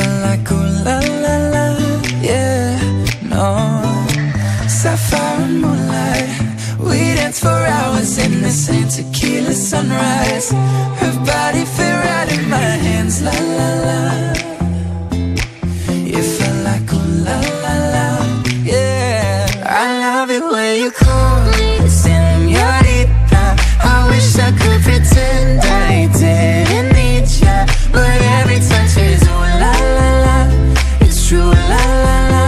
felt like ooh la la la, yeah, no. Sapphire and moonlight, we danced for hours in the same tequila sunrise. Her body fit right in my hands, la la la. You felt like ooh la la la, yeah. I love it when you call me señorita. I wish I could pretend I didn't need ya, but every touch is ooh la la la. It's true, la la la.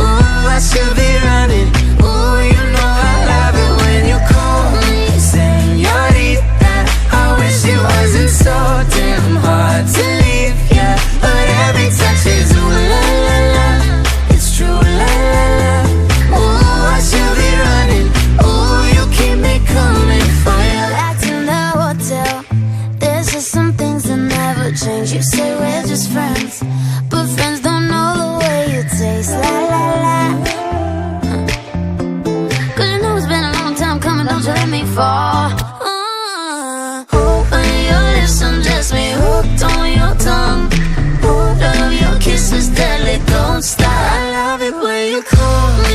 Ooh, I should be running. Ooh, you know I love it when you call me señorita. I wish it wasn't so damn hard to leave ya, but every touch is ooh la la la. It's true, la la la. Ooh, I should be running. Ooh, you keep me coming for ya. Back in the hotel, there's just some things that never change. You say we're just friends, but friends don't know the way you taste, la la la. Cause you know it's been a long time coming, don't you let me fall. Open your lips, undress me, hooked on your tongue. Hold of your kisses deadly, don't stop. I love it when you call me